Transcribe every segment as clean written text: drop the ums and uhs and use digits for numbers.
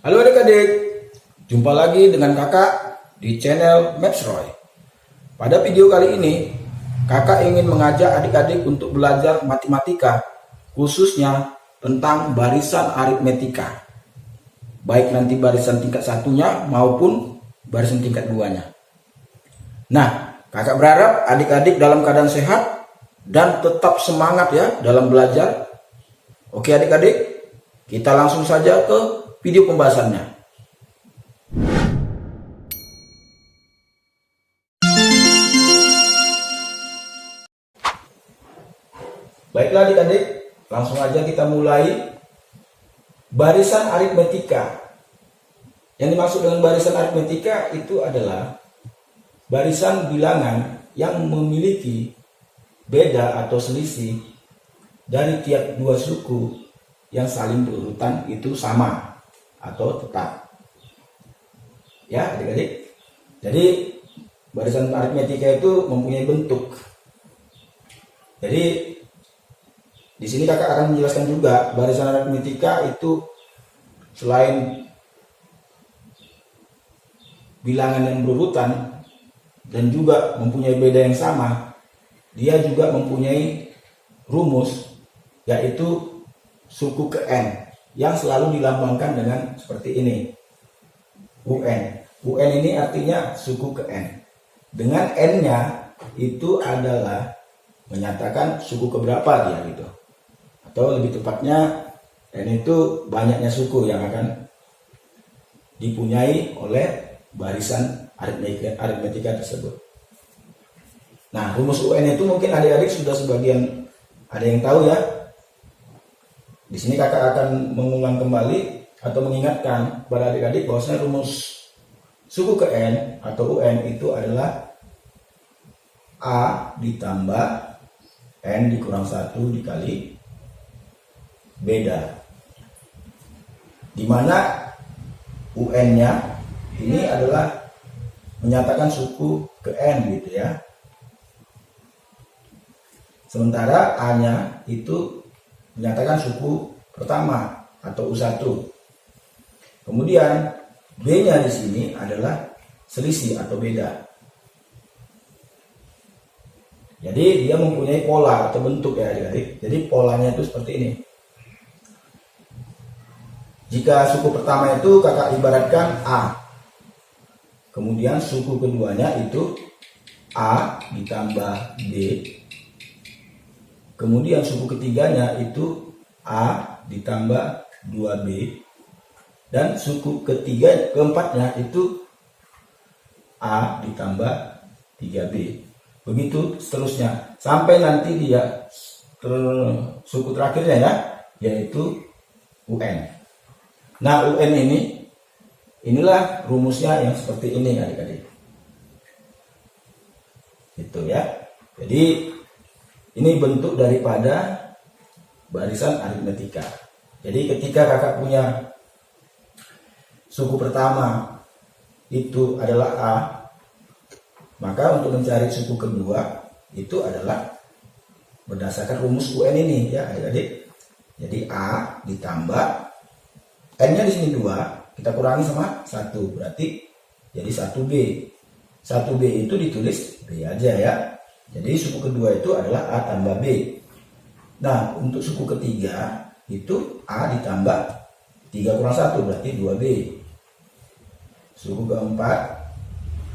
Halo adik-adik, jumpa lagi dengan kakak di channel Maths Roy. Pada video kali ini, kakak ingin mengajak adik-adik untuk belajar matematika, khususnya tentang barisan aritmetika. Baik nanti barisan tingkat satunya maupun barisan tingkat duanya. Nah, kakak berharap adik-adik dalam keadaan sehat dan tetap semangat ya dalam belajar. Oke adik-adik, kita langsung saja ke video pembahasannya. Baiklah adik-adik, langsung aja kita mulai barisan aritmetika. Yang dimaksud dengan barisan aritmetika itu adalah barisan bilangan yang memiliki beda atau selisih dari tiap dua suku yang saling berurutan itu sama atau tetap. Ya adik-adik. Jadi barisan aritmetika itu mempunyai bentuk. Jadi di sini kakak akan menjelaskan juga barisan aritmetika itu selain bilangan yang berurutan dan juga mempunyai beda yang sama, dia juga mempunyai rumus yaitu suku ke n yang selalu dilambangkan dengan seperti ini, UN. UN ini artinya suku ke n. Dengan n-nya itu adalah menyatakan suku keberapa dia gitu. Atau lebih tepatnya n itu banyaknya suku yang akan dipunyai oleh barisan aritmetika tersebut. Nah, rumus UN itu mungkin adik-adik sudah sebagian ada yang tahu ya. Di sini kakak akan mengulang kembali atau mengingatkan kepada adik-adik bahwasanya rumus suku ke n atau UN itu adalah A ditambah n dikurang 1 dikali beda, dimana UN-nya ini adalah menyatakan suku ke n gitu ya, sementara A-nya itu menyatakan suku pertama atau U1. Kemudian B-nya di sini adalah selisih atau beda. Jadi dia mempunyai pola atau bentuk ya adik-adik. Jadi polanya itu seperti ini. Jika suku pertama itu kakak ibaratkan A. Kemudian suku keduanya itu A ditambah B. Kemudian suku ketiganya itu A ditambah 2B. Dan suku keempatnya itu A ditambah 3B. Begitu seterusnya. Sampai nanti dia suku terakhirnya ya, yaitu UN. Nah UN inilah rumusnya yang seperti ini adik-adik. Itu ya. Jadi ini bentuk daripada barisan aritmetika. Jadi ketika kakak punya suku pertama itu adalah A, maka untuk mencari suku kedua itu adalah berdasarkan rumus UN ini ya adik-adik. Jadi A ditambah N-nya di sini 2, kita kurangi sama 1, berarti jadi 1B. 1B itu ditulis B aja ya. Jadi suku kedua itu adalah A tambah B. Nah, untuk suku ketiga itu A ditambah 3 kurang 1 berarti 2B. Suku keempat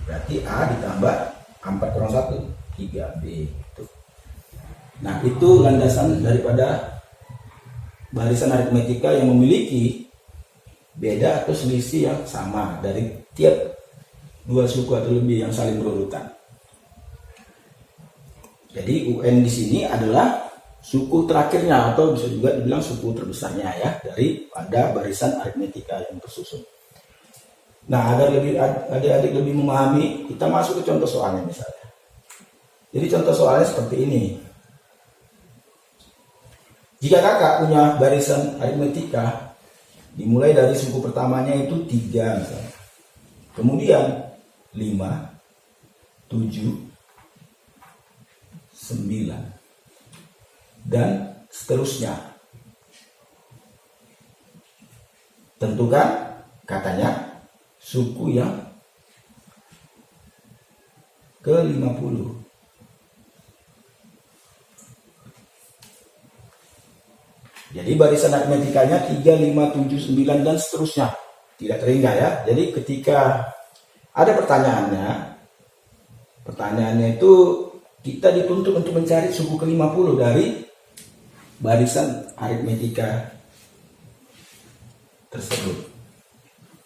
berarti A ditambah 4 kurang 1 3B. Nah, itu landasan daripada barisan aritmetika yang memiliki beda atau selisih yang sama dari tiap dua suku atau lebih yang saling berurutan. Jadi UN di sini adalah suku terakhirnya atau bisa juga dibilang suku terbesarnya ya daripada barisan aritmetika yang tersusun. Nah, agar adik-adik lebih memahami, kita masuk ke contoh soalnya misalnya. Jadi contoh soalnya seperti ini. Jika kakak punya barisan aritmetika dimulai dari suku pertamanya itu 3 misalnya. Kemudian 5, 7, 9 dan seterusnya. Tentukan katanya suku yang ke-50. Jadi barisan aritmetikanya 3, 5, 7, 9 dan seterusnya. Tidak terhingga ya. Jadi ketika ada pertanyaannya itu kita dituntut untuk mencari suku ke-50 dari barisan aritmetika tersebut.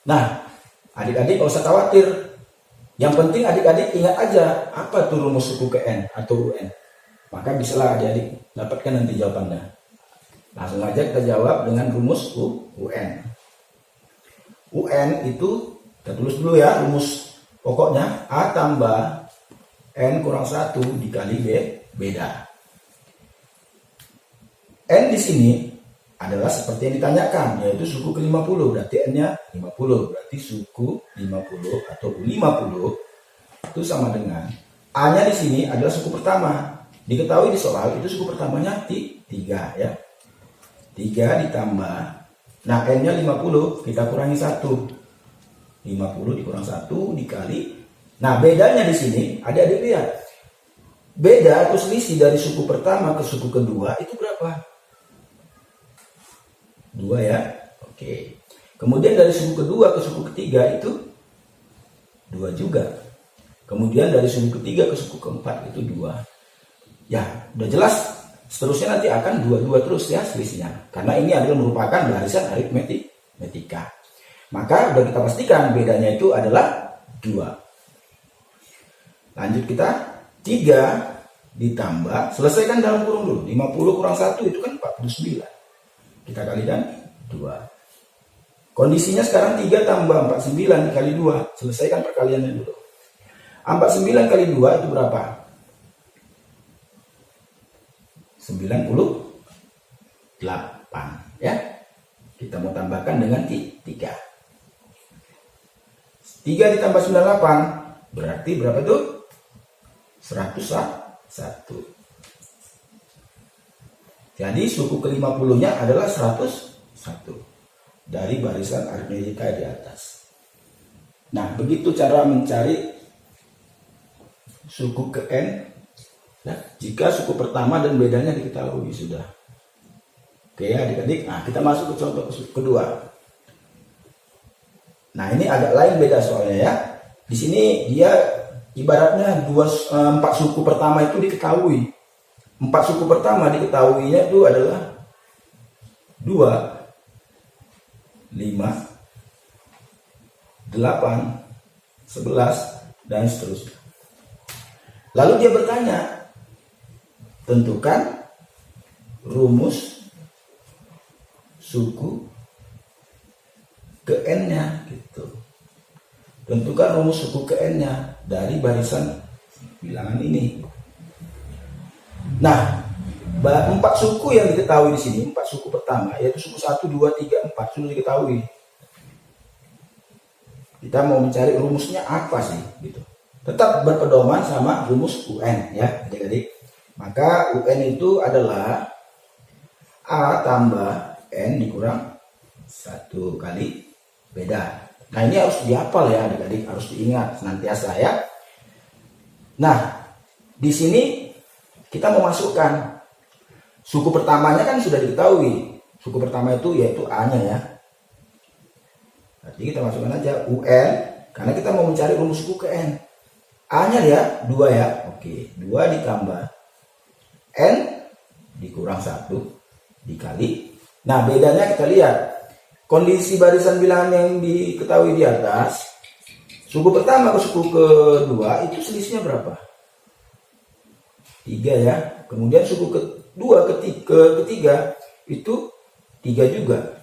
Nah, adik-adik gak usah khawatir. Yang penting adik-adik ingat aja apa tuh rumus suku ke N atau UN. Maka bisalah adik-adik dapatkan nanti jawabannya. Langsung aja kita jawab dengan rumus UN. UN itu kita tulis dulu ya rumus pokoknya A tambah N kurang 1 dikali beda. N di sini adalah seperti yang ditanyakan, yaitu suku ke-50, berarti N-nya 50, berarti suku 50 atau 50 itu sama dengan A-nya di sini adalah suku pertama. Diketahui di soal itu suku pertamanya 3 ya. 3 ditambah, nah N-nya 50, kita kurangi 1. 50 dikurang 1 dikali. Nah, bedanya di sini, adik-adik lihat. Beda atau selisih dari suku pertama ke suku kedua itu berapa? 2 ya. Oke. Kemudian dari suku kedua ke suku ketiga itu 2 juga. Kemudian dari suku ketiga ke suku keempat itu 2. Ya, udah jelas. Seterusnya nanti akan 2 terus ya selisihnya. Karena ini adalah merupakan barisan aritmetika. Maka udah kita pastikan bedanya itu adalah 2. Lanjut kita 3 ditambah, selesaikan dalam kurung dulu. 50 kurang 1 itu kan 49. Kita kalikan 2. Kondisinya sekarang 3 tambah 49 dikali 2. Selesaikan perkaliannya dulu. 49 kali 2 itu berapa? 98 ya. Kita mau tambahkan dengan 3. 3 ditambah 98 berarti berapa tuh? 101. Jadi suku ke-50-nya adalah 101 dari barisan aritmetika di atas. Nah, begitu cara mencari suku ke N. Nah, jika suku pertama dan bedanya diketahui sudah. Oke ya adik-adik. Nah, kita masuk ke contoh kedua. Nah, ini agak lain beda soalnya ya. Di sini dia ibaratnya 4 suku pertama itu diketahui. 4 suku pertama diketahuinya itu adalah 2, 5, 8, 11 dan seterusnya. Lalu dia bertanya, tentukan rumus suku ke N-nya gitu. Tentukan rumus suku ke N-nya dari barisan bilangan ini. Nah, 4 suku yang diketahui di sini, 4 suku pertama yaitu suku 1, 2, 3, 4 sudah diketahui. Kita mau mencari rumusnya apa sih gitu. Tetap berpedoman sama rumus UN ya adik-adik. Maka UN itu adalah A tambah N dikurang 1 kali beda. Nah, ini harus dihafal ya adik-adik, harus diingat senantiasa ya. Nah, di sini kita mau masukkan suku pertamanya kan sudah diketahui. Suku pertama itu yaitu A-nya ya. Jadi kita masukkan aja UN karena kita mau mencari rumus suku ke N. A-nya ya 2 ya. Oke, 2 ditambah N dikurang 1 dikali. Nah, bedanya kita lihat. Kondisi barisan bilangan yang diketahui di atas, suku pertama ke suku kedua itu selisihnya berapa? 3 ya. Kemudian suku kedua ke ketiga itu 3 juga.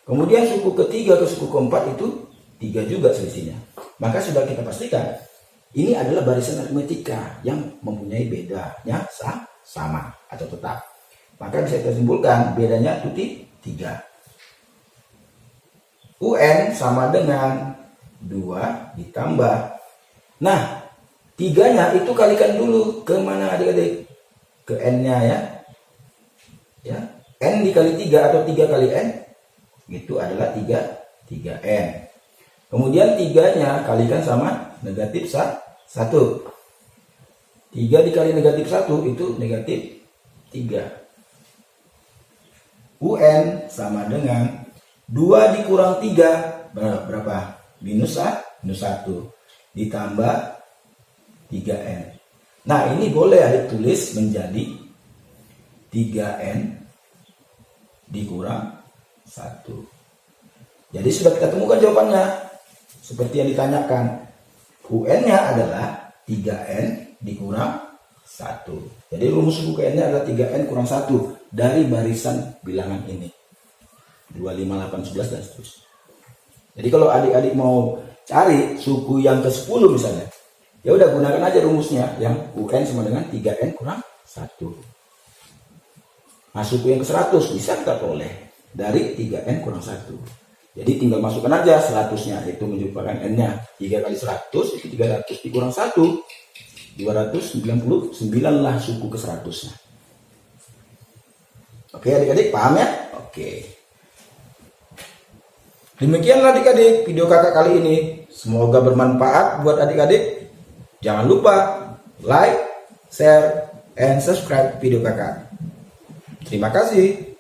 Kemudian suku ketiga ke suku keempat itu 3 juga selisihnya. Maka sudah kita pastikan ini adalah barisan aritmetika yang mempunyai bedanya sama atau tetap. Maka bisa kita simpulkan bedanya itu 3. UN sama dengan 2 ditambah. Nah, 3-nya itu kalikan dulu ke mana adik-adik? Ke N-nya ya. Ya, N dikali 3 atau 3 kali N itu adalah 30. 3N. Kemudian 3-nya kalikan sama negatif 1. 3 dikali negatif 1 itu negatif 3. UN sama dengan 2 dikurang 3 berapa? Minus 1 ditambah 3N. Nah, ini boleh adik tulis menjadi 3N dikurang 1. Jadi sudah kita temukan jawabannya. Seperti yang ditanyakan. UN-nya adalah 3N dikurang 1. Jadi rumus suku UN-nya adalah 3N kurang 1 dari barisan bilangan ini. 2, 5, 8, 11 dan seterusnya. Jadi kalau adik-adik mau cari suku yang ke-10 misalnya, ya udah gunakan aja rumusnya yang UN sama dengan 3N kurang 1. Nah, suku yang ke-100 bisa kita peroleh dari 3N kurang 1. Jadi tinggal masukkan aja 100-nya, itu merupakan N-nya. 3 kali 100 itu 300 dikurang 1. 299 lah suku ke-100-nya. Oke adik-adik, paham ya? Oke. Demikianlah adik-adik video kakak kali ini. Semoga bermanfaat buat adik-adik. Jangan lupa like, share, and subscribe video kakak. Terima kasih.